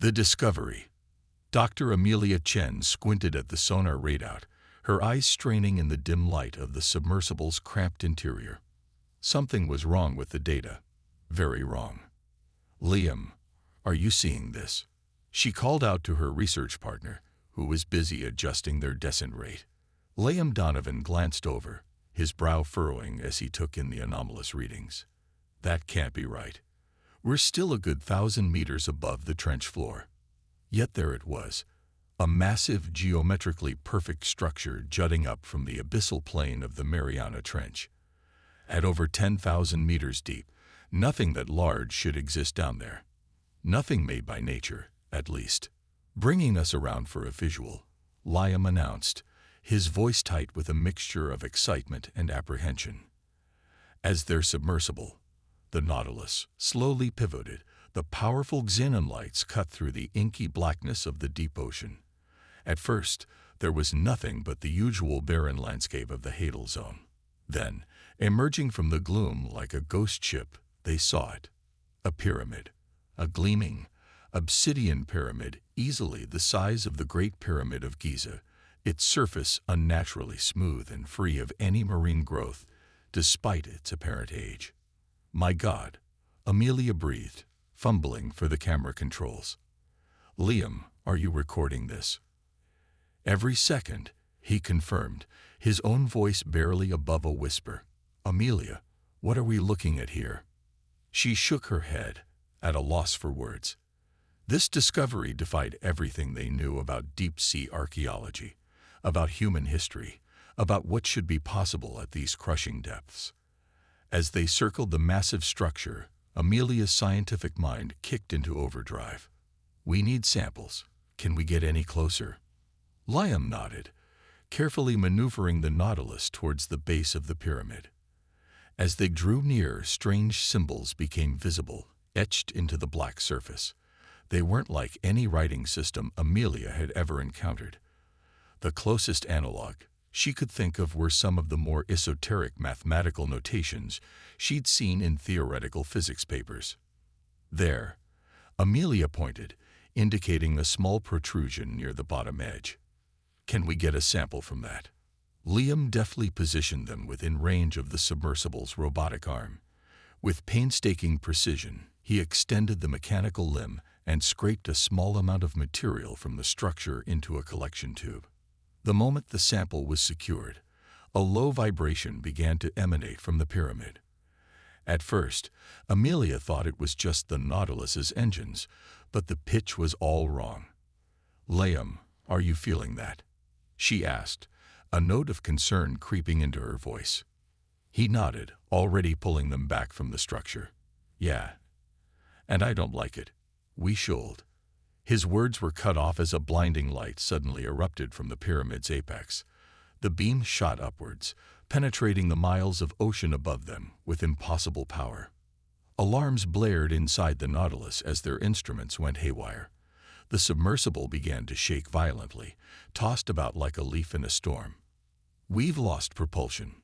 The discovery. Dr. Amelia Chen squinted at the sonar readout, her eyes straining in the dim light of the submersible's cramped interior. Something was wrong with the data. Very wrong. Liam, are you seeing this? She called out to her research partner, who was busy adjusting their descent rate. Liam Donovan glanced over, his brow furrowing as he took in the anomalous readings. That can't be right. We're still a good 1,000 meters above the trench floor. Yet there it was, a massive, geometrically perfect structure jutting up from the abyssal plain of the Mariana Trench. At over 10,000 meters deep, nothing that large should exist down there. Nothing made by nature, at least. Bringing us around for a visual, Liam announced, his voice tight with a mixture of excitement and apprehension. As their submersible, the Nautilus, slowly pivoted, the powerful xenon lights cut through the inky blackness of the deep ocean. At first, there was nothing but the usual barren landscape of the Hadal Zone. Then, emerging from the gloom like a ghost ship, they saw it. A pyramid. A gleaming, obsidian pyramid easily the size of the Great Pyramid of Giza, its surface unnaturally smooth and free of any marine growth, despite its apparent age. My God, Amelia breathed, fumbling for the camera controls. Liam, are you recording this? Every second, he confirmed, his own voice barely above a whisper. Amelia, what are we looking at here? She shook her head, at a loss for words. This discovery defied everything they knew about deep-sea archaeology, about human history, about what should be possible at these crushing depths. As they circled the massive structure, Amelia's scientific mind kicked into overdrive. We need samples. Can we get any closer? Liam nodded, carefully maneuvering the Nautilus towards the base of the pyramid. As they drew near, strange symbols became visible, etched into the black surface. They weren't like any writing system Amelia had ever encountered. The closest analog she could think of were some of the more esoteric mathematical notations she'd seen in theoretical physics papers. There, Amelia pointed, indicating a small protrusion near the bottom edge. Can we get a sample from that? Liam deftly positioned them within range of the submersible's robotic arm. With painstaking precision, he extended the mechanical limb and scraped a small amount of material from the structure into a collection tube. The moment the sample was secured, a low vibration began to emanate from the pyramid. At first, Amelia thought it was just the Nautilus's engines, but the pitch was all wrong. Liam, are you feeling that? She asked, a note of concern creeping into her voice. He nodded, already pulling them back from the structure. Yeah. And I don't like it. We should. His words were cut off as a blinding light suddenly erupted from the pyramid's apex. The beam shot upwards, penetrating the miles of ocean above them with impossible power. Alarms blared inside the Nautilus as their instruments went haywire. The submersible began to shake violently, tossed about like a leaf in a storm. We've lost propulsion,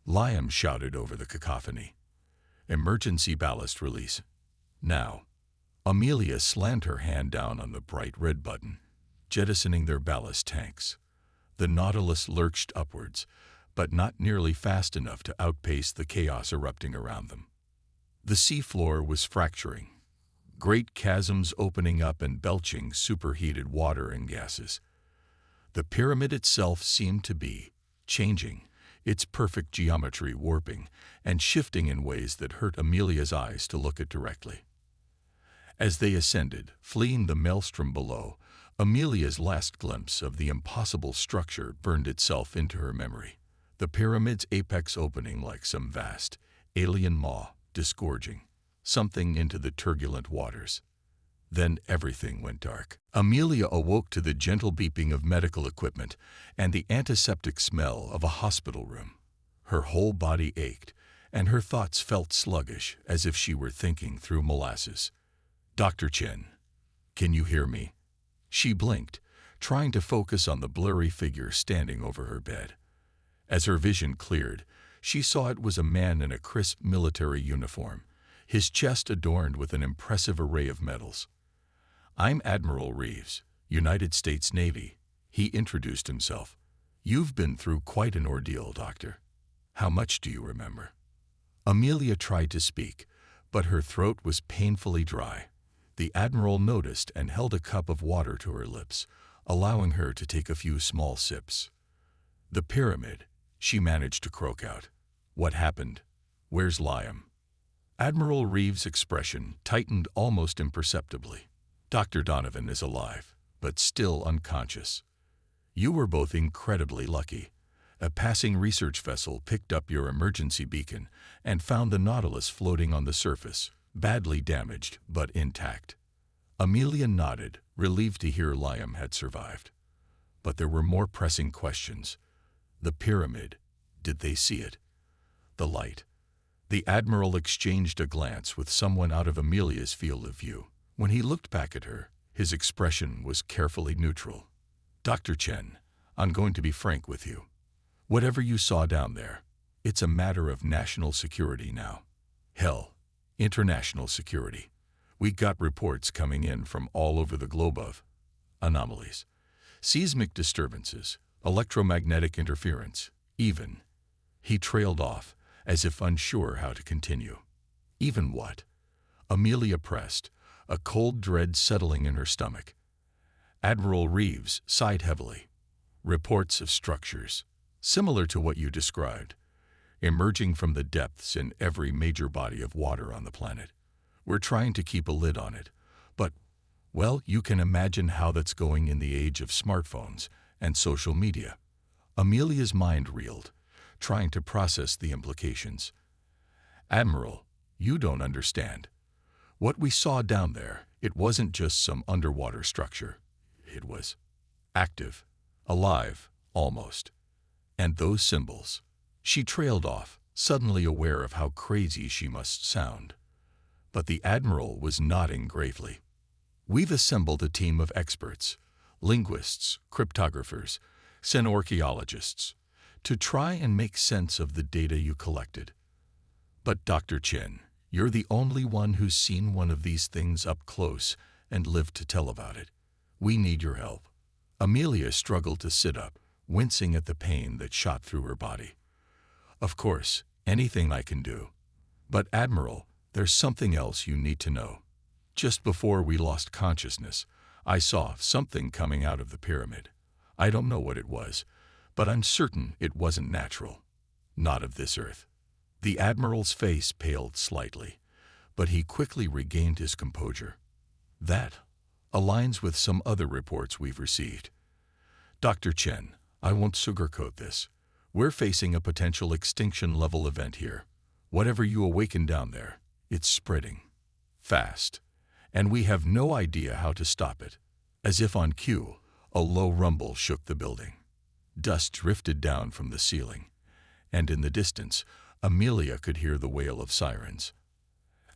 Liam shouted over the cacophony. Emergency ballast release. Now. Amelia slammed her hand down on the bright red button, jettisoning their ballast tanks. The Nautilus lurched upwards, but not nearly fast enough to outpace the chaos erupting around them. The seafloor was fracturing, great chasms opening up and belching superheated water and gases. The pyramid itself seemed to be changing, its perfect geometry warping and shifting in ways that hurt Amelia's eyes to look at directly. As they ascended, fleeing the maelstrom below, Amelia's last glimpse of the impossible structure burned itself into her memory, the pyramid's apex opening like some vast, alien maw, disgorging something into the turbulent waters. Then everything went dark. Amelia awoke to the gentle beeping of medical equipment and the antiseptic smell of a hospital room. Her whole body ached, and her thoughts felt sluggish as if she were thinking through molasses. Dr. Chen, can you hear me? She blinked, trying to focus on the blurry figure standing over her bed. As her vision cleared, she saw it was a man in a crisp military uniform, his chest adorned with an impressive array of medals. I'm Admiral Reeves, United States Navy. He introduced himself. You've been through quite an ordeal, Doctor. How much do you remember? Amelia tried to speak, but her throat was painfully dry. The Admiral noticed and held a cup of water to her lips, allowing her to take a few small sips. The pyramid, she managed to croak out. What happened? Where's Liam? Admiral Reeves' expression tightened almost imperceptibly. Dr. Donovan is alive, but still unconscious. You were both incredibly lucky. A passing research vessel picked up your emergency beacon and found the Nautilus floating on the surface, badly damaged but intact. Amelia nodded, relieved to hear Liam had survived. But there were more pressing questions. The pyramid, did they see it? The light. The Admiral exchanged a glance with someone out of Amelia's field of view. When he looked back at her, his expression was carefully neutral. Dr. Chen, I'm going to be frank with you. Whatever you saw down there, it's a matter of national security now. Hell, international security. We got reports coming in from all over the globe of anomalies, seismic disturbances, electromagnetic interference, even. He trailed off, as if unsure how to continue. Even what? Amelia pressed, a cold dread settling in her stomach. Admiral Reeves sighed heavily. Reports of structures, similar to what you described, emerging from the depths in every major body of water on the planet. We're trying to keep a lid on it, but, well, you can imagine how that's going in the age of smartphones and social media. Amelia's mind reeled, trying to process the implications. Admiral, you don't understand. What we saw down there, it wasn't just some underwater structure. It was active, alive, almost. And those symbols. She trailed off, suddenly aware of how crazy she must sound. But the Admiral was nodding gravely. We've assembled a team of experts, linguists, cryptographers, xenorchaeologists, to try and make sense of the data you collected. But Dr. Chen, you're the only one who's seen one of these things up close and lived to tell about it. We need your help. Amelia struggled to sit up, wincing at the pain that shot through her body. Of course, anything I can do. But Admiral, there's something else you need to know. Just before we lost consciousness, I saw something coming out of the pyramid. I don't know what it was, but I'm certain it wasn't natural. Not of this earth. The Admiral's face paled slightly, but he quickly regained his composure. That aligns with some other reports we've received. Dr. Chen, I won't sugarcoat this. We're facing a potential extinction-level event here. Whatever you awaken down there, it's spreading. Fast. And we have no idea how to stop it. As if on cue, a low rumble shook the building. Dust drifted down from the ceiling, and in the distance, Amelia could hear the wail of sirens.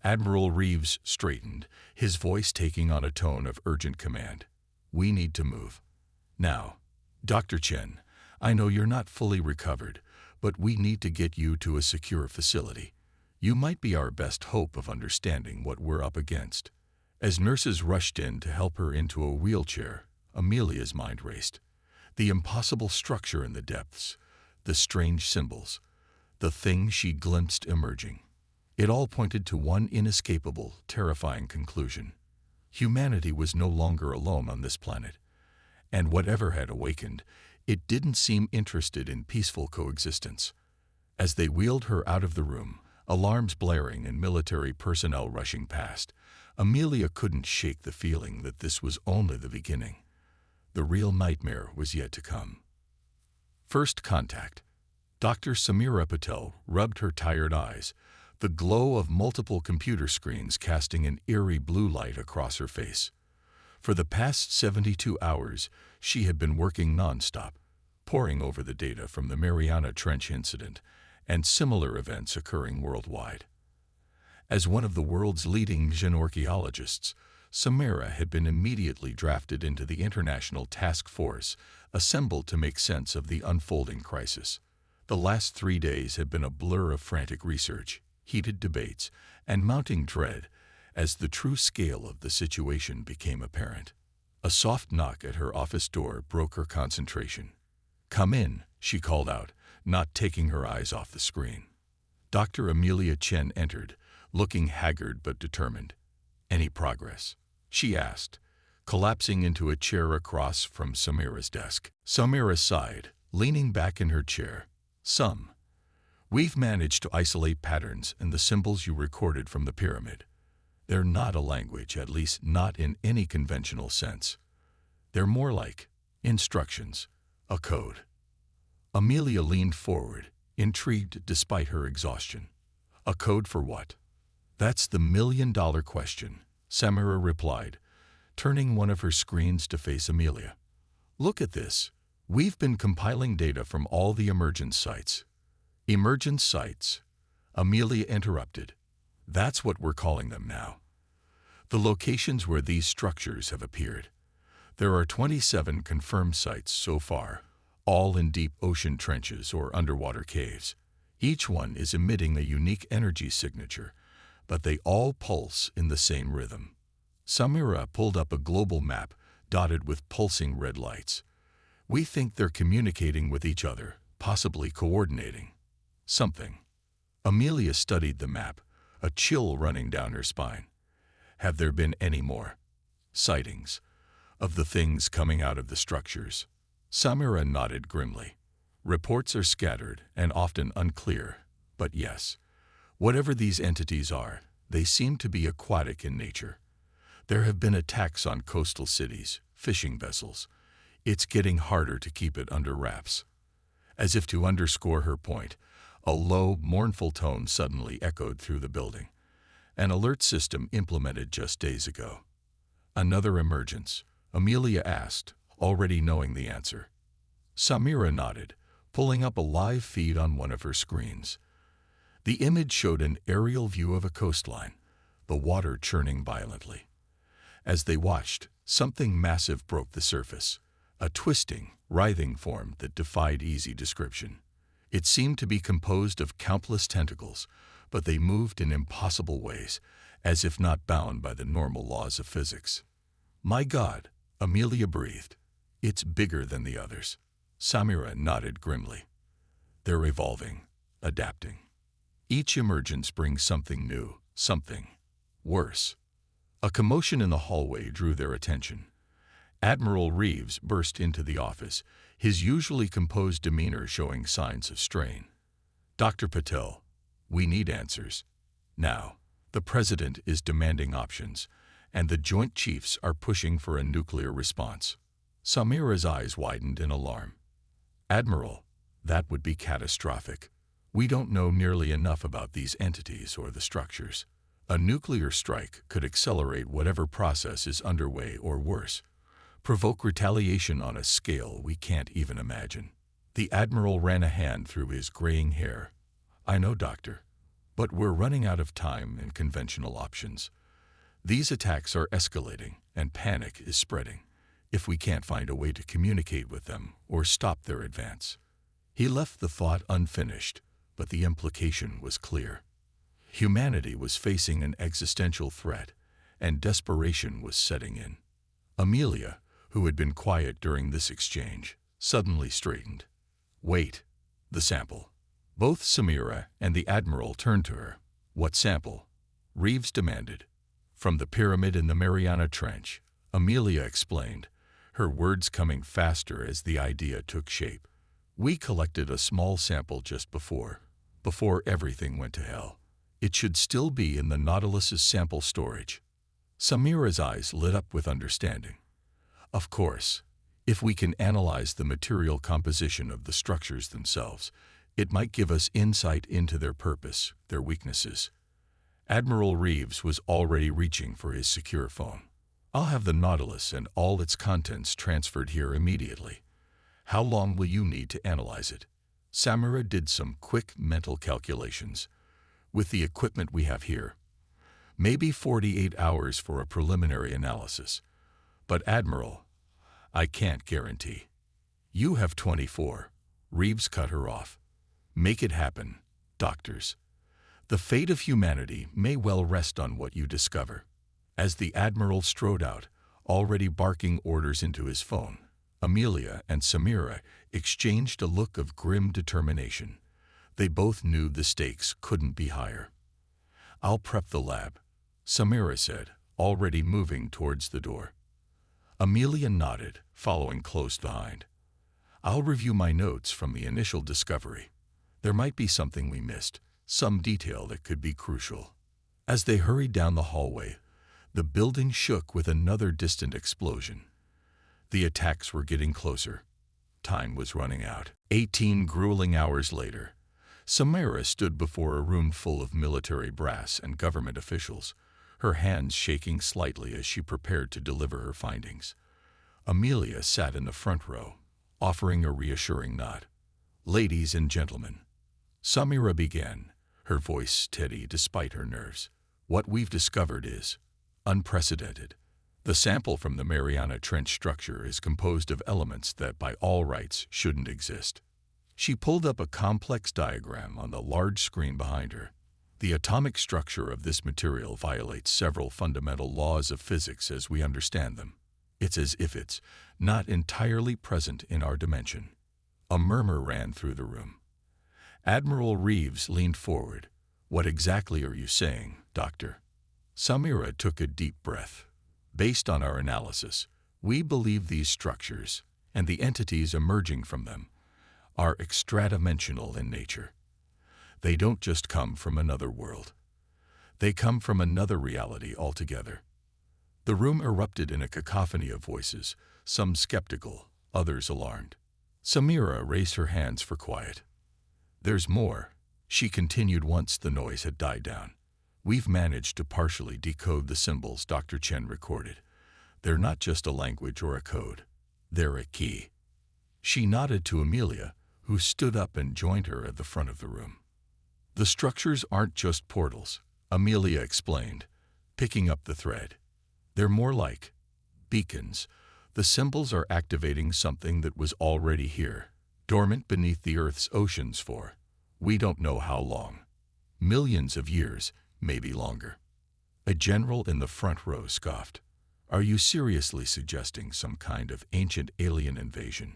Admiral Reeves straightened, his voice taking on a tone of urgent command. We need to move. Now, Dr. Chen, I know you're not fully recovered, but we need to get you to a secure facility. You might be our best hope of understanding what we're up against. As nurses rushed in to help her into a wheelchair, Amelia's mind raced. The impossible structure in the depths, the strange symbols, the thing she glimpsed emerging. It all pointed to one inescapable, terrifying conclusion. Humanity was no longer alone on this planet, and whatever had awakened, it didn't seem interested in peaceful coexistence. As they wheeled her out of the room, alarms blaring and military personnel rushing past, Amelia couldn't shake the feeling that this was only the beginning. The real nightmare was yet to come. First contact. Dr. Samira Patel rubbed her tired eyes, the glow of multiple computer screens casting an eerie blue light across her face. For the past 72 hours, she had been working nonstop, poring over the data from the Mariana Trench incident and similar events occurring worldwide. As one of the world's leading xenorchaeologists, Samira had been immediately drafted into the international task force assembled to make sense of the unfolding crisis. The last 3 days had been a blur of frantic research, heated debates, and mounting dread as the true scale of the situation became apparent. A soft knock at her office door broke her concentration. "Come in," she called out, not taking her eyes off the screen. Dr. Amelia Chen entered, looking haggard but determined. "Any progress?" she asked, collapsing into a chair across from Samira's desk. Samira sighed, leaning back in her chair. "Some. We've managed to isolate patterns in the symbols you recorded from the pyramid. They're not a language, at least not in any conventional sense. They're more like instructions, a code." Amelia leaned forward, intrigued despite her exhaustion. "A code for what?" "That's the million-dollar question," Samira replied, turning one of her screens to face Amelia. "Look at this. We've been compiling data from all the emergence sites." "Emergence sites?" Amelia interrupted. "That's what we're calling them now. The locations where these structures have appeared. There are 27 confirmed sites so far, all in deep ocean trenches or underwater caves. Each one is emitting a unique energy signature, but they all pulse in the same rhythm." Samira pulled up a global map dotted with pulsing red lights. "We think they're communicating with each other, possibly coordinating something." Amelia studied the map, a chill running down her spine. "Have there been any more sightings of the things coming out of the structures?" Samira nodded grimly. "Reports are scattered and often unclear, but yes, whatever these entities are, they seem to be aquatic in nature. There have been attacks on coastal cities, fishing vessels. It's getting harder to keep it under wraps." As if to underscore her point, a low, mournful tone suddenly echoed through the building. "An alert system implemented just days ago." "Another emergence?" Amelia asked, already knowing the answer. Samira nodded, pulling up a live feed on one of her screens. The image showed an aerial view of a coastline, the water churning violently. As they watched, something massive broke the surface, a twisting, writhing form that defied easy description. It seemed to be composed of countless tentacles, but they moved in impossible ways, as if not bound by the normal laws of physics. "My God," Amelia breathed. "It's bigger than the others." Samira nodded grimly. "They're evolving, adapting. Each emergence brings something new, something worse." A commotion in the hallway drew their attention. Admiral Reeves burst into the office, his usually composed demeanor showing signs of strain. "Dr. Patel, we need answers. Now, the President is demanding options, and the Joint Chiefs are pushing for a nuclear response." Samira's eyes widened in alarm. "Admiral, that would be catastrophic. We don't know nearly enough about these entities or the structures. A nuclear strike could accelerate whatever process is underway or worse, provoke retaliation on a scale we can't even imagine." The Admiral ran a hand through his graying hair. "I know, Doctor, but we're running out of time and conventional options. These attacks are escalating, and panic is spreading. If we can't find a way to communicate with them or stop their advance." He left the thought unfinished, but the implication was clear. Humanity was facing an existential threat, and desperation was setting in. Amelia, who had been quiet during this exchange, suddenly straightened. "Wait, the sample." Both Samira and the Admiral turned to her. "What sample?" Reeves demanded. "From the pyramid in the Mariana Trench," Amelia explained, her words coming faster as the idea took shape. "We collected a small sample just before everything went to hell. It should still be in the Nautilus's sample storage." Samira's eyes lit up with understanding. "Of course, if we can analyze the material composition of the structures themselves, it might give us insight into their purpose, their weaknesses." Admiral Reeves was already reaching for his secure phone. "I'll have the Nautilus and all its contents transferred here immediately. How long will you need to analyze it?" Samira did some quick mental calculations. "With the equipment we have here, maybe 48 hours for a preliminary analysis. But Admiral, I can't guarantee." "You have 24. Reeves cut her off. "Make it happen, doctors. The fate of humanity may well rest on what you discover. As the Admiral strode out, already barking orders into his phone, Amelia and Samira exchanged a look of grim determination. They both knew the stakes couldn't be higher. "I'll prep the lab," Samira said, already moving towards the door. Amelia nodded, following close behind. "I'll review my notes from the initial discovery. There might be something we missed, some detail that could be crucial." As they hurried down the hallway, the building shook with another distant explosion. The attacks were getting closer. Time was running out. 18 grueling hours later, Samira stood before a room full of military brass and government officials, her hands shaking slightly as she prepared to deliver her findings. Amelia sat in the front row, offering a reassuring nod. "Ladies and gentlemen," Samira began, her voice steady despite her nerves, "what we've discovered is unprecedented. The sample from the Mariana Trench structure is composed of elements that by all rights shouldn't exist." She pulled up a complex diagram on the large screen behind her. "The atomic structure of this material violates several fundamental laws of physics as we understand them. It's as if it's not entirely present in our dimension." A murmur ran through the room. Admiral Reeves leaned forward. "What exactly are you saying, Doctor?" Samira took a deep breath. "Based on our analysis, we believe these structures, and the entities emerging from them, are extradimensional in nature. They don't just come from another world. They come from another reality altogether." The room erupted in a cacophony of voices, some skeptical, others alarmed. Samira raised her hands for quiet. "There's more," she continued once the noise had died down. "We've managed to partially decode the symbols Dr. Chen recorded. They're not just a language or a code. They're a key." She nodded to Amelia, who stood up and joined her at the front of the room. "The structures aren't just portals," Amelia explained, picking up the thread. "They're more like beacons. The symbols are activating something that was already here, dormant beneath the Earth's oceans for, we don't know how long. Millions of years, maybe longer." A general in the front row scoffed. "Are you seriously suggesting some kind of ancient alien invasion?"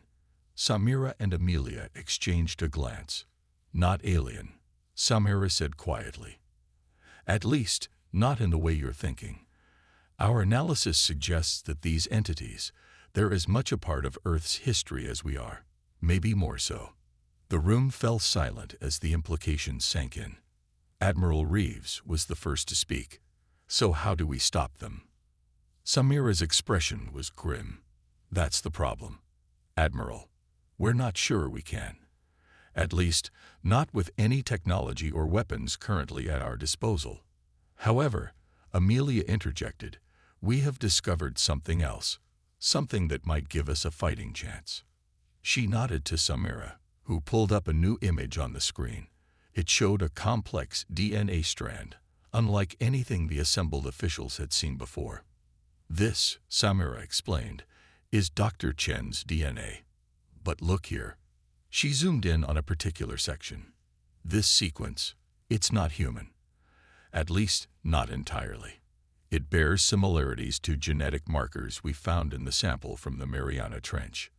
Samira and Amelia exchanged a glance. "Not alien," Samira said quietly. "At least, not in the way you're thinking. Our analysis suggests that these entities, they're as much a part of Earth's history as we are, maybe more so." The room fell silent as the implications sank in. Admiral Reeves was the first to speak. "So how do we stop them?" Samira's expression was grim. "That's the problem, Admiral. We're not sure we can. At least, not with any technology or weapons currently at our disposal." "However," Amelia interjected, "we have discovered something else, something that might give us a fighting chance." She nodded to Samira, who pulled up a new image on the screen. It showed a complex DNA strand, unlike anything the assembled officials had seen before. "This," Samira explained, "is Dr. Chen's DNA. But look here." She zoomed in on a particular section. "This sequence, it's not human. At least, not entirely. It bears similarities to genetic markers we found in the sample from the Mariana Trench."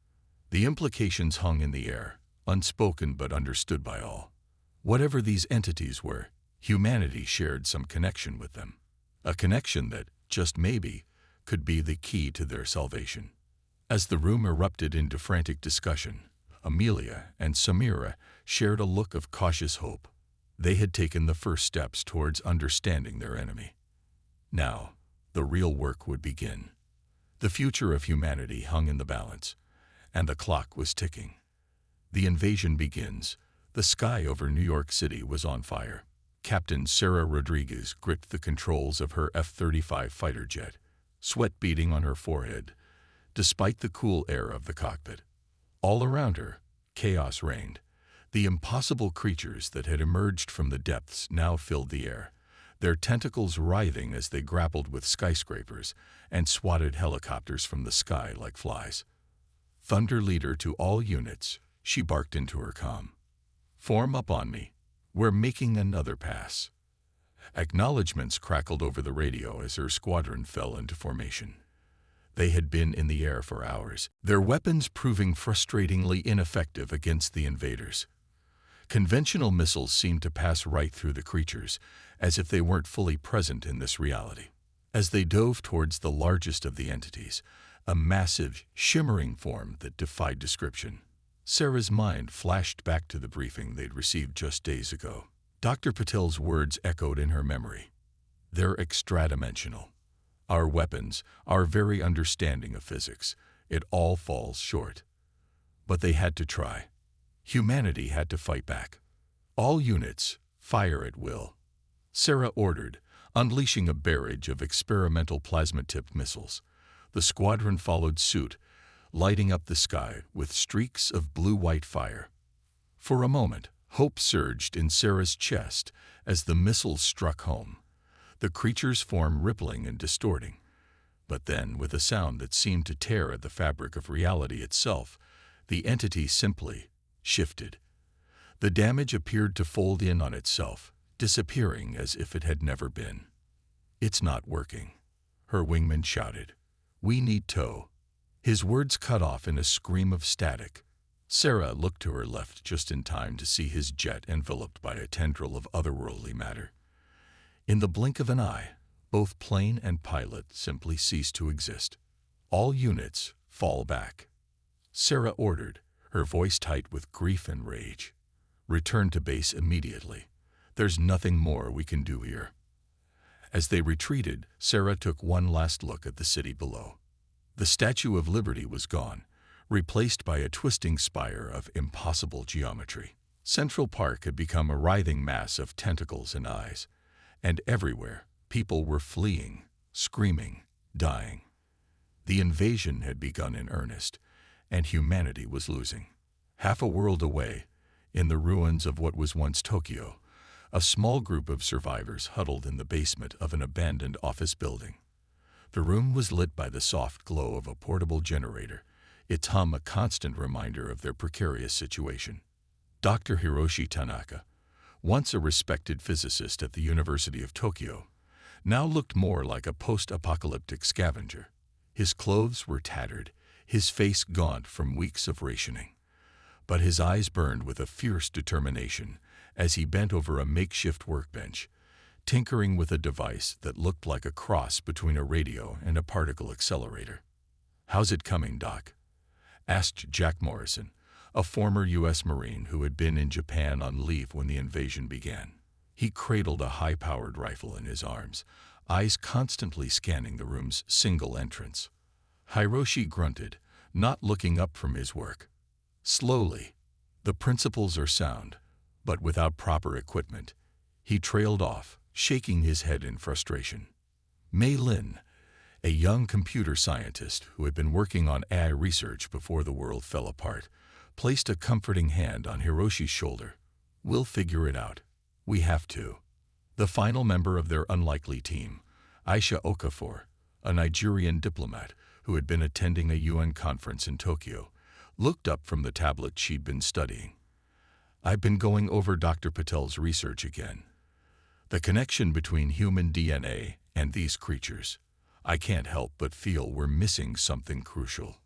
The implications hung in the air, unspoken but understood by all. Whatever these entities were, humanity shared some connection with them. A connection that, just maybe, could be the key to their salvation. As the room erupted into frantic discussion, Amelia and Samira shared a look of cautious hope. They had taken the first steps towards understanding their enemy. Now, the real work would begin. The future of humanity hung in the balance, and the clock was ticking. The invasion begins. The sky over New York City was on fire. Captain Sarah Rodriguez gripped the controls of her F-35 fighter jet, sweat beading on her forehead, despite the cool air of the cockpit. All around her, chaos reigned. The impossible creatures that had emerged from the depths now filled the air, their tentacles writhing as they grappled with skyscrapers and swatted helicopters from the sky like flies. "Thunder Leader to all units," she barked into her comm. "Form up on me. We're making another pass." Acknowledgements crackled over the radio as her squadron fell into formation. They had been in the air for hours, their weapons proving frustratingly ineffective against the invaders. Conventional missiles seemed to pass right through the creatures, as if they weren't fully present in this reality. As they dove towards the largest of the entities, a massive, shimmering form that defied description, Sarah's mind flashed back to the briefing they'd received just days ago. Dr. Patel's words echoed in her memory. They're extra-dimensional. Our weapons, our very understanding of physics, it all falls short. But they had to try. Humanity had to fight back. All units, fire at will. Sarah ordered, unleashing a barrage of experimental plasma-tipped missiles. The squadron followed suit, lighting up the sky with streaks of blue-white fire. For a moment, hope surged in Sarah's chest as the missiles struck home, the creature's form rippling and distorting. But then, with a sound that seemed to tear at the fabric of reality itself, the entity simply shifted. The damage appeared to fold in on itself, disappearing as if it had never been. "It's not working," her wingman shouted. "We need tow." His words cut off in a scream of static. Sarah looked to her left just in time to see his jet enveloped by a tendril of otherworldly matter. In the blink of an eye, both plane and pilot simply ceased to exist. "All units, fall back," Sarah ordered, her voice tight with grief and rage. "Return to base immediately. There's nothing more we can do here." As they retreated, Sarah took one last look at the city below. The Statue of Liberty was gone, replaced by a twisting spire of impossible geometry. Central Park had become a writhing mass of tentacles and eyes, and everywhere people were fleeing, screaming, dying. The invasion had begun in earnest, and humanity was losing. Half a world away, in the ruins of what was once Tokyo, a small group of survivors huddled in the basement of an abandoned office building. The room was lit by the soft glow of a portable generator, its hum a constant reminder of their precarious situation. Dr. Hiroshi Tanaka, once a respected physicist at the University of Tokyo, now looked more like a post-apocalyptic scavenger. His clothes were tattered, his face gaunt from weeks of rationing. But his eyes burned with a fierce determination as he bent over a makeshift workbench, tinkering with a device that looked like a cross between a radio and a particle accelerator. "How's it coming, Doc?" asked Jack Morrison, a former U.S. Marine who had been in Japan on leave when the invasion began. He cradled a high-powered rifle in his arms, eyes constantly scanning the room's single entrance. Hiroshi grunted, not looking up from his work. "Slowly. The principles are sound, but without proper equipment." He trailed off, shaking his head in frustration. Mei Lin, a young computer scientist who had been working on AI research before the world fell apart, placed a comforting hand on Hiroshi's shoulder. "We'll figure it out. We have to." The final member of their unlikely team, Aisha Okafor, a Nigerian diplomat who had been attending a UN conference in Tokyo, looked up from the tablet she'd been studying. "I've been going over Dr. Patel's research again. The connection between human DNA and these creatures. I can't help but feel we're missing something crucial."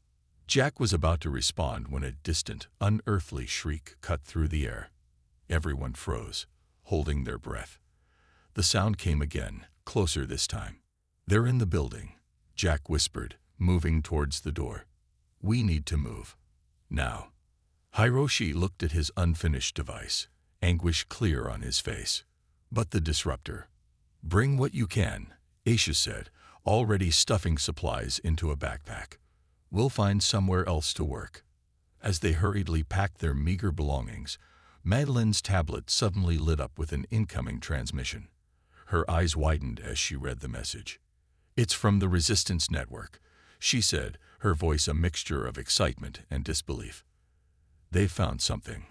Jack was about to respond when a distant, unearthly shriek cut through the air. Everyone froze, holding their breath. The sound came again, closer this time. "They're in the building," Jack whispered, moving towards the door. "We need to move. Now." Hiroshi looked at his unfinished device, anguish clear on his face. "But the disruptor." "Bring what you can," Aisha said, already stuffing supplies into a backpack. "We'll find somewhere else to work." As they hurriedly packed their meager belongings, Madeline's tablet suddenly lit up with an incoming transmission. Her eyes widened as she read the message. "It's from the Resistance Network," she said, her voice a mixture of excitement and disbelief. "They've found something.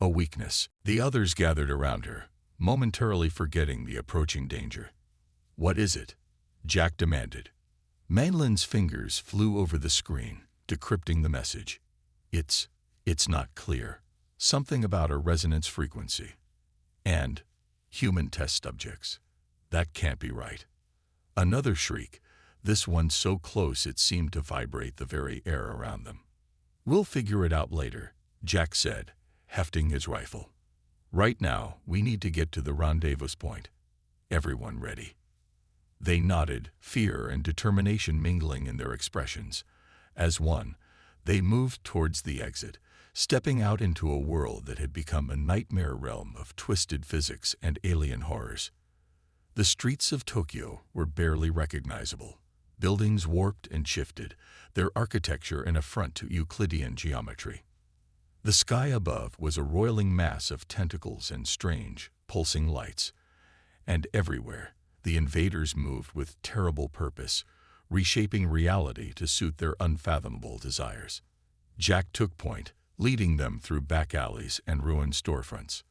A weakness." The others gathered around her, momentarily forgetting the approaching danger. "What is it?" Jack demanded. Madeline's fingers flew over the screen, decrypting the message. It's not clear. Something about a resonance frequency. And human test subjects." That can't be right. Another shriek, this one so close it seemed to vibrate the very air around them. We'll figure it out later, Jack said, hefting his rifle. Right now, we need to get to the rendezvous point. Everyone ready? They nodded, fear and determination mingling in their expressions. As one, they moved towards the exit, stepping out into a world that had become a nightmare realm of twisted physics and alien horrors. The streets of Tokyo were barely recognizable. Buildings warped and shifted, their architecture an affront to Euclidean geometry. The sky above was a roiling mass of tentacles and strange, pulsing lights. And everywhere, the invaders moved with terrible purpose, reshaping reality to suit their unfathomable desires. Jack took point, leading them through back alleys and ruined storefronts.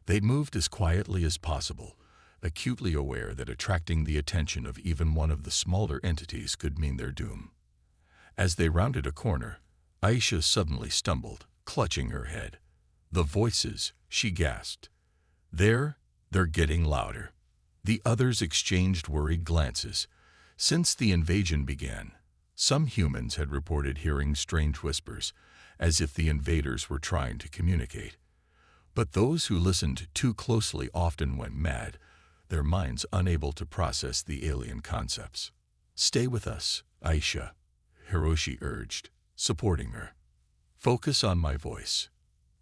They moved as quietly as possible, acutely aware that attracting the attention of even one of the smaller entities could mean their doom. As they rounded a corner, Aisha suddenly stumbled, clutching her head. The voices, she gasped. They're getting louder. The others exchanged worried glances. Since the invasion began, some humans had reported hearing strange whispers, as if the invaders were trying to communicate. But those who listened too closely often went mad, their minds unable to process the alien concepts. Stay with us, Aisha, Hiroshi urged, supporting her. Focus on my voice.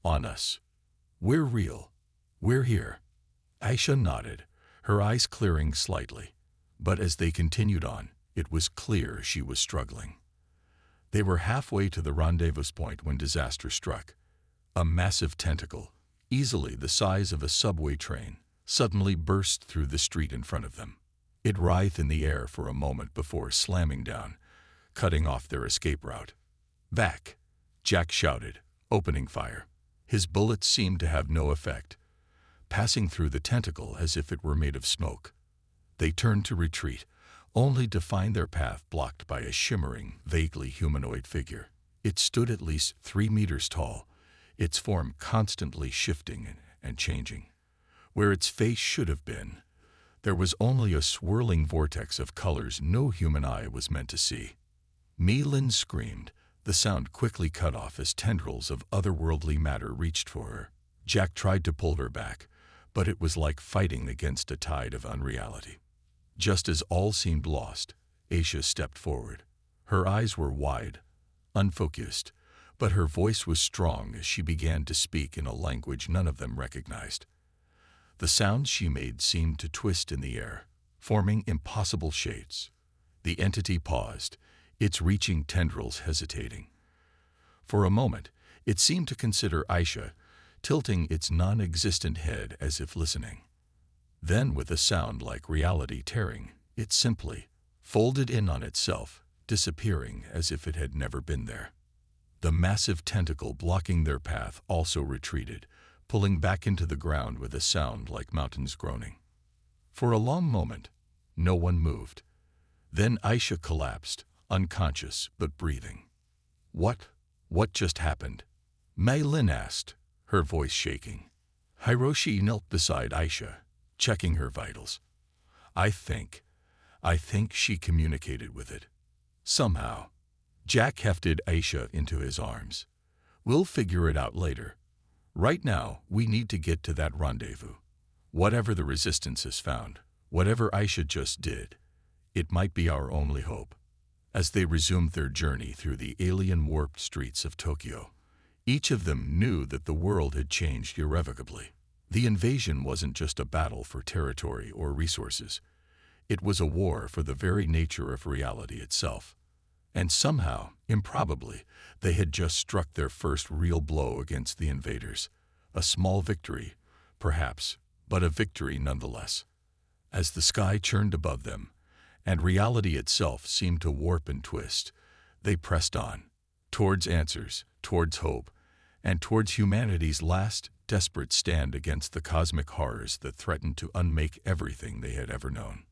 On us. We're real. We're here. Aisha nodded, her eyes clearing slightly. But as they continued on, it was clear she was struggling. They were halfway to the rendezvous point when disaster struck. A massive tentacle, easily the size of a subway train, suddenly burst through the street in front of them. It writhed in the air for a moment before slamming down, cutting off their escape route. Back! Jack shouted, opening fire. His bullets seemed to have no effect, passing through the tentacle as if it were made of smoke. They turned to retreat, only to find their path blocked by a shimmering, vaguely humanoid figure. It stood at least 3 meters tall, its form constantly shifting and changing. Where its face should have been, there was only a swirling vortex of colors no human eye was meant to see. Mi-Lin screamed, the sound quickly cut off as tendrils of otherworldly matter reached for her. Jack tried to pull her back, but it was like fighting against a tide of unreality. Just as all seemed lost, Aisha stepped forward. Her eyes were wide, unfocused, but her voice was strong as she began to speak in a language none of them recognized. The sounds she made seemed to twist in the air, forming impossible shapes. The entity paused, its reaching tendrils hesitating. For a moment, it seemed to consider Aisha, tilting its non-existent head as if listening. Then, with a sound like reality tearing, it simply folded in on itself, disappearing as if it had never been there. The massive tentacle blocking their path also retreated, pulling back into the ground with a sound like mountains groaning. For a long moment, no one moved. Then Aisha collapsed, unconscious but breathing. What just happened? Mi-Lin asked, her voice shaking. Hiroshi knelt beside Aisha, checking her vitals. I think she communicated with it. Somehow. Jack hefted Aisha into his arms. We'll figure it out later. Right now, we need to get to that rendezvous. Whatever the resistance has found, whatever Aisha just did, it might be our only hope. As they resumed their journey through the alien-warped streets of Tokyo, each of them knew that the world had changed irrevocably. The invasion wasn't just a battle for territory or resources. It was a war for the very nature of reality itself. And somehow, improbably, they had just struck their first real blow against the invaders. A small victory, perhaps, but a victory nonetheless. As the sky churned above them, and reality itself seemed to warp and twist, they pressed on, towards answers, towards hope, and towards humanity's last, desperate stand against the cosmic horrors that threatened to unmake everything they had ever known.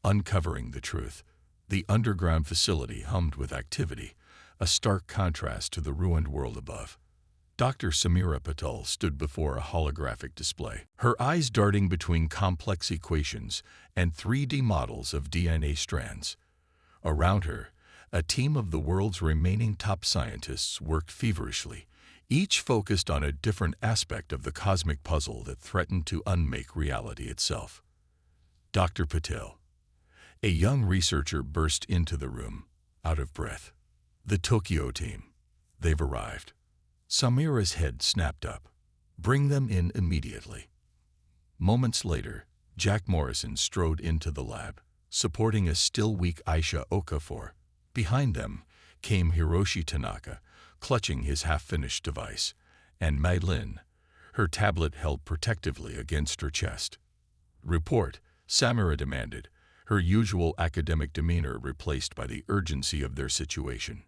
Uncovering the truth, the underground facility hummed with activity, a stark contrast to the ruined world above. Dr. Samira Patel stood before a holographic display, her eyes darting between complex equations and 3D models of DNA strands. Around her, a team of the world's remaining top scientists worked feverishly, each focused on a different aspect of the cosmic puzzle that threatened to unmake reality itself. Dr. Patel, a young researcher, burst into the room, out of breath. "The Tokyo team. They've arrived." Samira's head snapped up. "Bring them in immediately." Moments later, Jack Morrison strode into the lab, supporting a still weak Aisha Okafor. Behind them came Hiroshi Tanaka, clutching his half-finished device, and Mei Lin, her tablet held protectively against her chest. "Report," Samira demanded, her usual academic demeanor replaced by the urgency of their situation.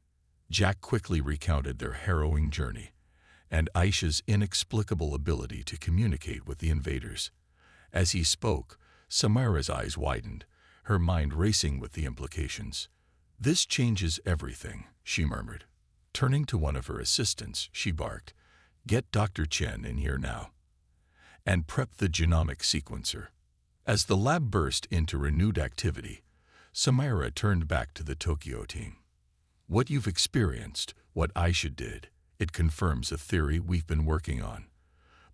Jack quickly recounted their harrowing journey and Aisha's inexplicable ability to communicate with the invaders. As he spoke, Samira's eyes widened, her mind racing with the implications. "This changes everything," she murmured. Turning to one of her assistants, she barked, "Get Dr. Chen in here now. And prep the genomic sequencer." As the lab burst into renewed activity, Samira turned back to the Tokyo team. "What you've experienced, what Aisha did, it confirms a theory we've been working on.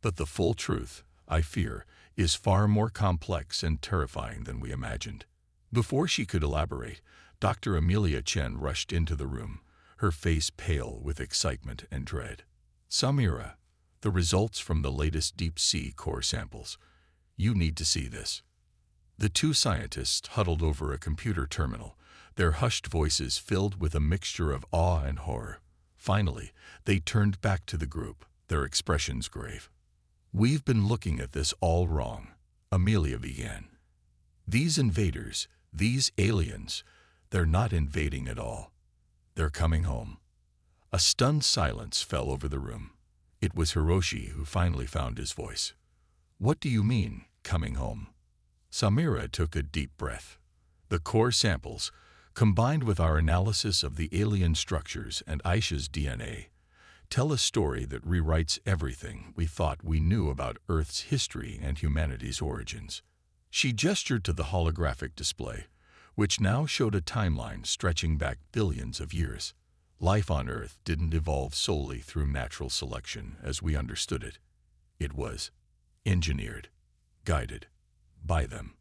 But the full truth, I fear, is far more complex and terrifying than we imagined." Before she could elaborate, Dr. Amelia Chen rushed into the room, her face pale with excitement and dread. "Samira, the results from the latest deep-sea core samples. You need to see this." The two scientists huddled over a computer terminal, their hushed voices filled with a mixture of awe and horror. Finally, they turned back to the group, their expressions grave. "We've been looking at this all wrong," Amelia began. "These invaders, these aliens, they're not invading at all. They're coming home." A stunned silence fell over the room. It was Hiroshi who finally found his voice. "What do you mean, coming home?" Samira took a deep breath. "The core samples, combined with our analysis of the alien structures and Aisha's DNA, tell a story that rewrites everything we thought we knew about Earth's history and humanity's origins." She gestured to the holographic display, which now showed a timeline stretching back billions of years. Life on Earth didn't evolve solely through natural selection as we understood it. It was engineered, guided by them.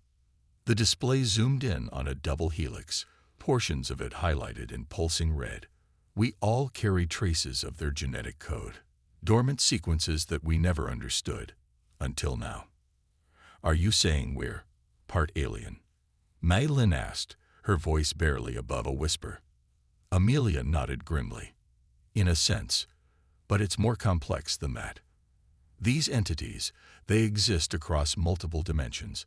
The display zoomed in on a double helix, portions of it highlighted in pulsing red. "We all carry traces of their genetic code, dormant sequences that we never understood, until now." "Are you saying we're part alien?" Mei Lin asked, her voice barely above a whisper. Amelia nodded grimly. "In a sense, but it's more complex than that. These entities, they exist across multiple dimensions.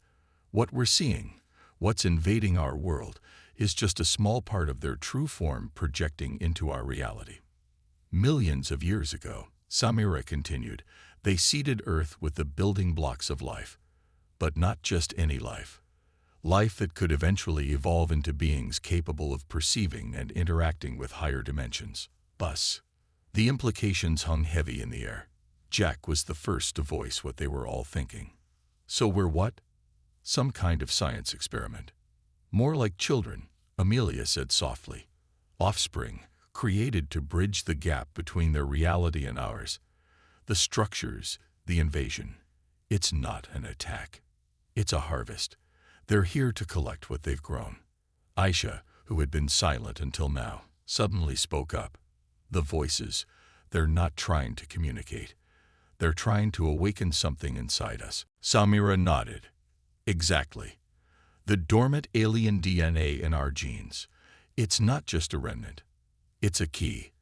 What we're seeing, what's invading our world, is just a small part of their true form projecting into our reality. Millions of years ago," Samira continued, "they seeded Earth with the building blocks of life. But not just any life. Life that could eventually evolve into beings capable of perceiving and interacting with higher dimensions." Bus. The implications hung heavy in the air. Jack was the first to voice what they were all thinking. "So we're what?" "Some kind of science experiment." "More like children," Amelia said softly. "Offspring, created to bridge the gap between their reality and ours. The structures, the invasion. It's not an attack. It's a harvest. They're here to collect what they've grown." Aisha, who had been silent until now, suddenly spoke up. "The voices, they're not trying to communicate. They're trying to awaken something inside us." Samira nodded. "Exactly. The dormant alien DNA in our genes. It's not just a remnant. It's a key.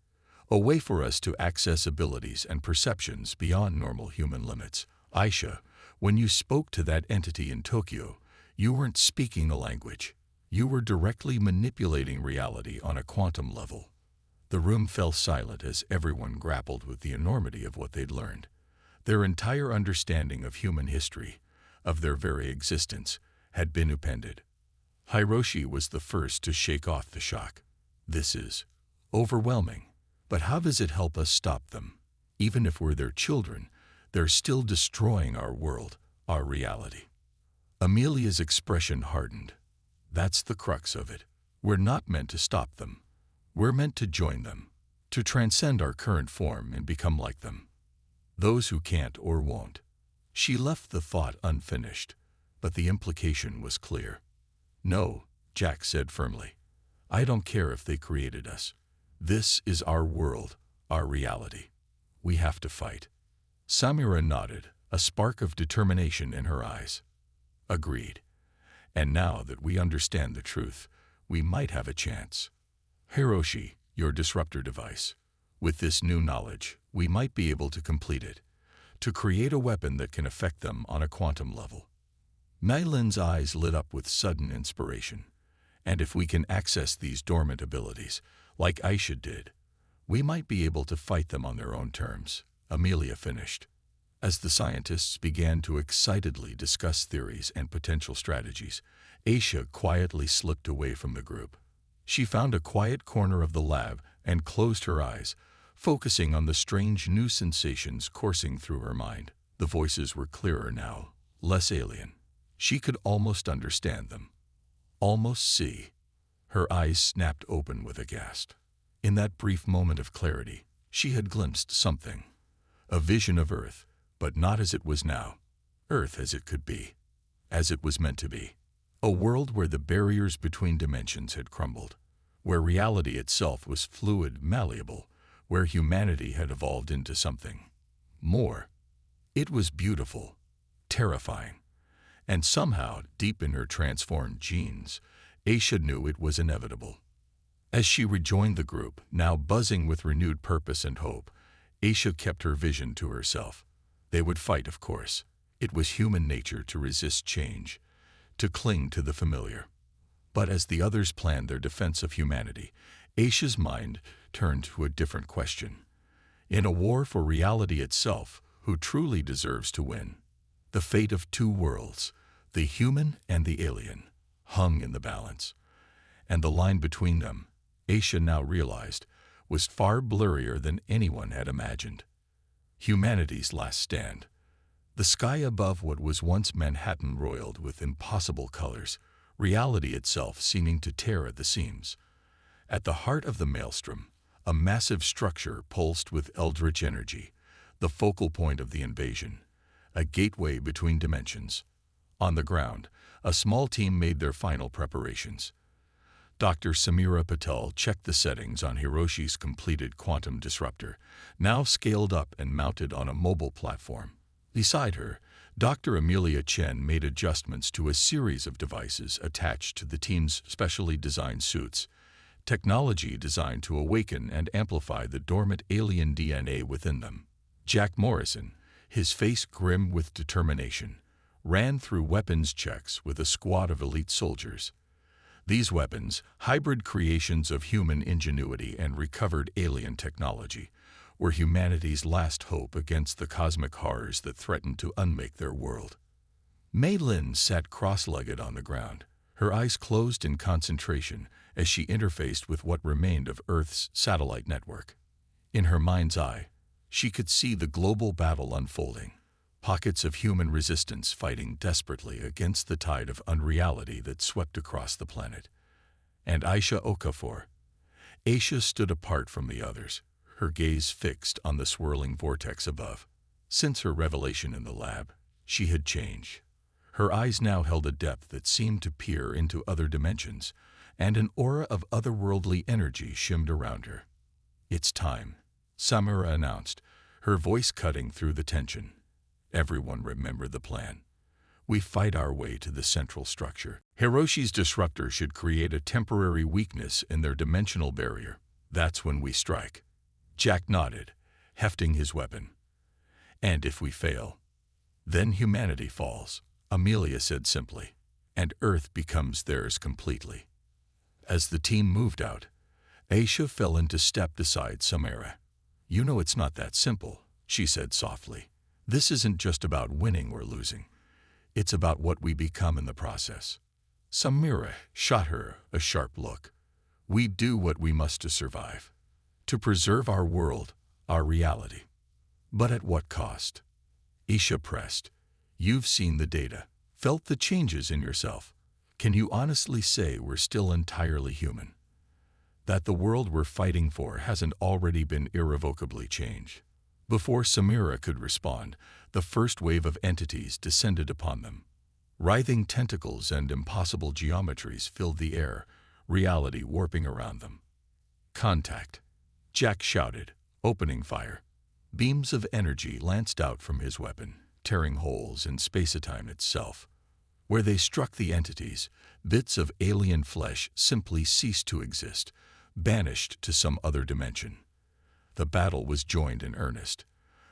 A way for us to access abilities and perceptions beyond normal human limits." "Aisha, when you spoke to that entity in Tokyo, you weren't speaking the language. You were directly manipulating reality on a quantum level." The room fell silent as everyone grappled with the enormity of what they'd learned. Their entire understanding of human history, of their very existence, had been upended. Hiroshi was the first to shake off the shock. "This is overwhelming. But how does it help us stop them?" Even if we're their children, they're still destroying our world, our reality. Amelia's expression hardened. That's the crux of it. We're not meant to stop them. We're meant to join them, to transcend our current form and become like them. Those who can't or won't. She left the thought unfinished, but the implication was clear. No, Jack said firmly. I don't care if they created us. This is our world, our reality. We have to fight. Samira nodded, a spark of determination in her eyes. Agreed. And now that we understand the truth, we might have a chance. Hiroshi, your disruptor device. With this new knowledge, we might be able to complete it, to create a weapon that can affect them on a quantum level. Mei Lin's eyes lit up with sudden inspiration. And if we can access these dormant abilities, like Aisha did, we might be able to fight them on their own terms, Amelia finished. As the scientists began to excitedly discuss theories and potential strategies, Aisha quietly slipped away from the group. She found a quiet corner of the lab and closed her eyes, focusing on the strange new sensations coursing through her mind. The voices were clearer now, less alien. She could almost understand them. Almost see. Her eyes snapped open with a gasp. In that brief moment of clarity, she had glimpsed something. A vision of Earth, but not as it was now. Earth as it could be. As it was meant to be. A world where the barriers between dimensions had crumbled. Where reality itself was fluid, malleable. Where humanity had evolved into something more. It was beautiful. Terrifying. And somehow, deep in her transformed genes, Aisha knew it was inevitable. As she rejoined the group, now buzzing with renewed purpose and hope, Aisha kept her vision to herself. They would fight, of course. It was human nature to resist change, to cling to the familiar. But as the others planned their defense of humanity, Aisha's mind turned to a different question. In a war for reality itself, who truly deserves to win? The fate of two worlds, the human and the alien, hung in the balance. And the line between them, Aisha now realized, was far blurrier than anyone had imagined. Humanity's last stand. The sky above what was once Manhattan roiled with impossible colors, reality itself seeming to tear at the seams. At the heart of the maelstrom, a massive structure pulsed with eldritch energy, the focal point of the invasion, a gateway between dimensions. On the ground, a small team made their final preparations. Dr. Samira Patel checked the settings on Hiroshi's completed quantum disruptor, now scaled up and mounted on a mobile platform. Beside her, Dr. Amelia Chen made adjustments to a series of devices attached to the team's specially designed suits, technology designed to awaken and amplify the dormant alien DNA within them. Jack Morrison, his face grim with determination, ran through weapons checks with a squad of elite soldiers. These weapons, hybrid creations of human ingenuity and recovered alien technology, were humanity's last hope against the cosmic horrors that threatened to unmake their world. Mei Lin sat cross-legged on the ground, her eyes closed in concentration as she interfaced with what remained of Earth's satellite network. In her mind's eye, she could see the global battle unfolding, pockets of human resistance fighting desperately against the tide of unreality that swept across the planet. And Aisha Okafor. Aisha stood apart from the others, her gaze fixed on the swirling vortex above. Since her revelation in the lab, she had changed. Her eyes now held a depth that seemed to peer into other dimensions, and an aura of otherworldly energy shimmed around her. "It's time," Samira announced, her voice cutting through the tension. Everyone remembered the plan. We fight our way to the central structure. Hiroshi's disruptor should create a temporary weakness in their dimensional barrier. That's when we strike. Jack nodded, hefting his weapon. And if we fail, then humanity falls, Amelia said simply, and Earth becomes theirs completely. As the team moved out, Aisha fell into step beside Samira. "You know it's not that simple," she said softly. "This isn't just about winning or losing. It's about what we become in the process." Samira shot her a sharp look. "We do what we must to survive, to preserve our world, our reality." But at what cost? Aisha pressed. You've seen the data, felt the changes in yourself. Can you honestly say we're still entirely human? That the world we're fighting for hasn't already been irrevocably changed? Before Samira could respond, the first wave of entities descended upon them. Writhing tentacles and impossible geometries filled the air, reality warping around them. Contact! Jack shouted, opening fire. Beams of energy lanced out from his weapon, tearing holes in space-time itself. Where they struck the entities, bits of alien flesh simply ceased to exist, banished to some other dimension. The battle was joined in earnest.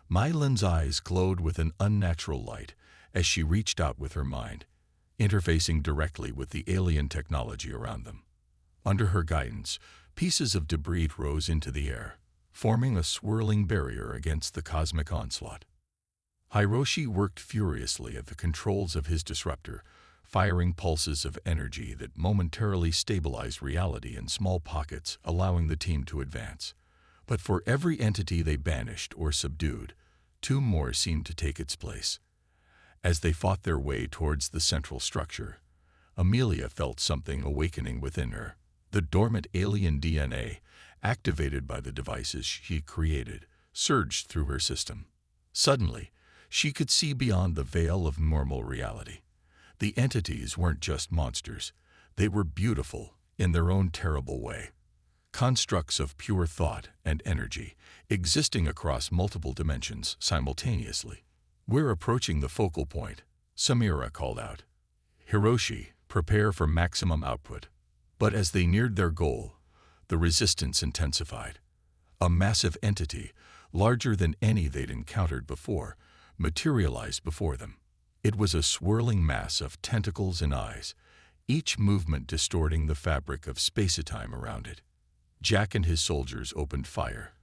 Mylin's eyes glowed with an unnatural light as she reached out with her mind, interfacing directly with the alien technology around them. Under her guidance, pieces of debris rose into the air, forming a swirling barrier against the cosmic onslaught. Hiroshi worked furiously at the controls of his disruptor, firing pulses of energy that momentarily stabilized reality in small pockets, allowing the team to advance. But for every entity they banished or subdued, two more seemed to take its place. As they fought their way towards the central structure, Amelia felt something awakening within her. The dormant alien DNA, activated by the devices she created, surged through her system. Suddenly, she could see beyond the veil of normal reality. The entities weren't just monsters. They were beautiful in their own terrible way. Constructs of pure thought and energy, existing across multiple dimensions simultaneously. We're approaching the focal point, Samira called out. Hiroshi, prepare for maximum output. But as they neared their goal, the resistance intensified. A massive entity, larger than any they'd encountered before, materialized before them. It was a swirling mass of tentacles and eyes, each movement distorting the fabric of space-time around it. Jack and his soldiers opened fire,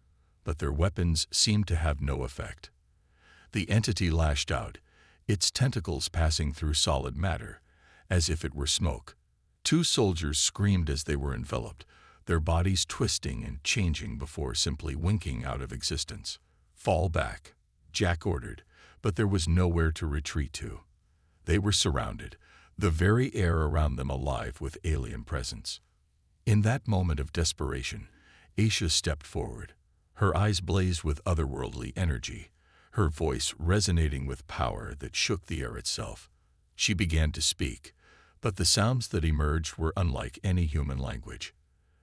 but their weapons seemed to have no effect. The entity lashed out, its tentacles passing through solid matter, as if it were smoke. Two soldiers screamed as they were enveloped, their bodies twisting and changing before simply winking out of existence. Fall back, Jack ordered, but there was nowhere to retreat to. They were surrounded, the very air around them alive with alien presence. In that moment of desperation, Aisha stepped forward. Her eyes blazed with otherworldly energy, her voice resonating with power that shook the air itself. She began to speak, but the sounds that emerged were unlike any human language.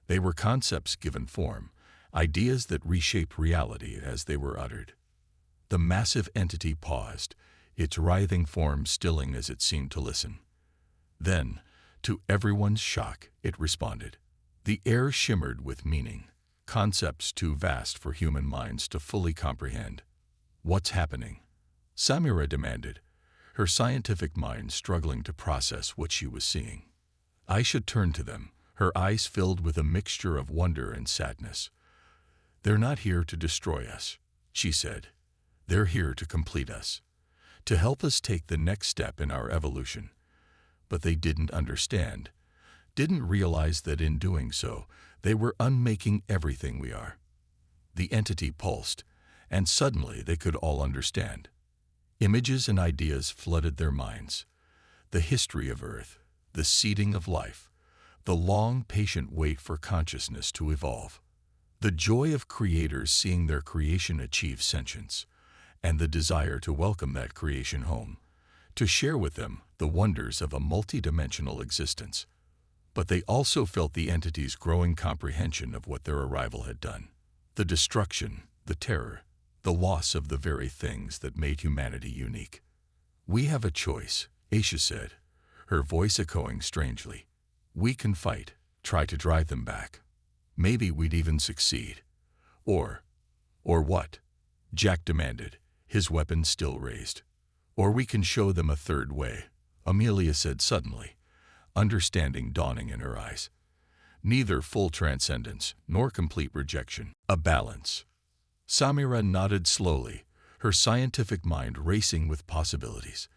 They were concepts given form, ideas that reshaped reality as they were uttered. The massive entity paused, its writhing form stilling as it seemed to listen. Then, to everyone's shock, it responded. The air shimmered with meaning, concepts too vast for human minds to fully comprehend. What's happening? Samira demanded, her scientific mind struggling to process what she was seeing. Aisha turned to them, her eyes filled with a mixture of wonder and sadness. They're not here to destroy us, she said. They're here to complete us, to help us take the next step in our evolution. But they didn't understand, didn't realize that in doing so, they were unmaking everything we are. The entity pulsed, and suddenly they could all understand. Images and ideas flooded their minds. The history of Earth, the seeding of life, the long, patient wait for consciousness to evolve. The joy of creators seeing their creation achieve sentience, and the desire to welcome that creation home, to share with them the wonders of a multidimensional existence. But they also felt the entity's growing comprehension of what their arrival had done. The destruction, the terror, the loss of the very things that made humanity unique. We have a choice, Aisha said, her voice echoing strangely. We can fight, try to drive them back. Maybe we'd even succeed. Or what? Jack demanded, his weapon still raised. Or we can show them a third way, Amelia said suddenly, understanding dawning in her eyes. Neither full transcendence nor complete rejection, a balance. Samira nodded slowly, her scientific mind racing with possibilities,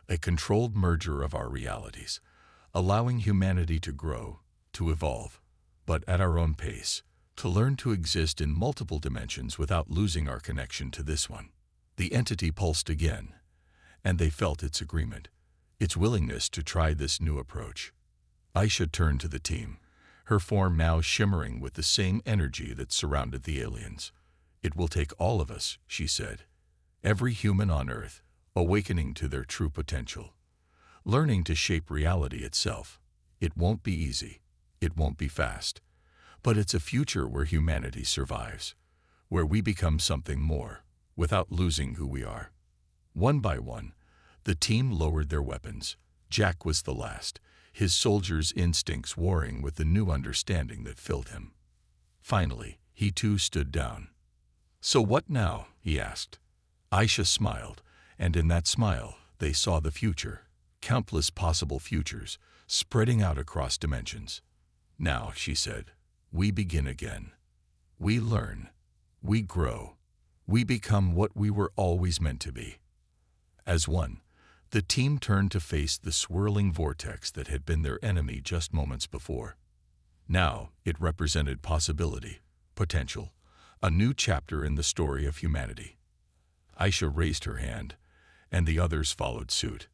a controlled merger of our realities, allowing humanity to grow, to evolve, but at our own pace, to learn to exist in multiple dimensions without losing our connection to this one. The entity pulsed again, and they felt its agreement, its willingness to try this new approach. Aisha turned to the team, her form now shimmering with the same energy that surrounded the aliens. "It will take all of us," she said. "Every human on Earth, awakening to their true potential, learning to shape reality itself. It won't be easy. It won't be fast. But it's a future where humanity survives, where we become something more, without losing who we are." One by one, the team lowered their weapons. Jack was the last, his soldier's instincts warring with the new understanding that filled him. Finally, he too stood down. "So what now?" he asked. Aisha smiled, and in that smile, they saw the future, countless possible futures, spreading out across dimensions. "Now," she said, "we begin again. We learn. We grow. We become what we were always meant to be." As one, the team turned to face the swirling vortex that had been their enemy just moments before. Now, it represented possibility, potential, a new chapter in the story of humanity. Aisha raised her hand, and the others followed suit.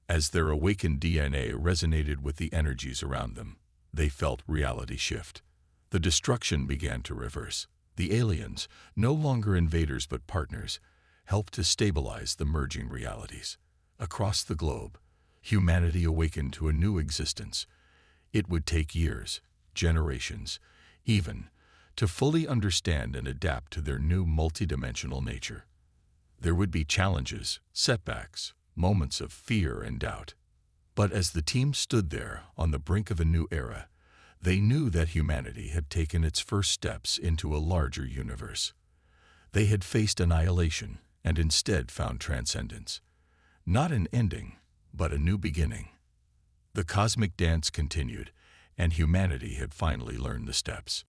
As their awakened DNA resonated with the energies around them, they felt reality shift. The destruction began to reverse. The aliens, no longer invaders but partners, helped to stabilize the merging realities. Across the globe, humanity awakened to a new existence. It would take years, generations, even, to fully understand and adapt to their new multidimensional nature. There would be challenges, setbacks, moments of fear and doubt. But as the team stood there on the brink of a new era, they knew that humanity had taken its first steps into a larger universe. They had faced annihilation and instead found transcendence. Not an ending, but a new beginning. The cosmic dance continued, and humanity had finally learned the steps.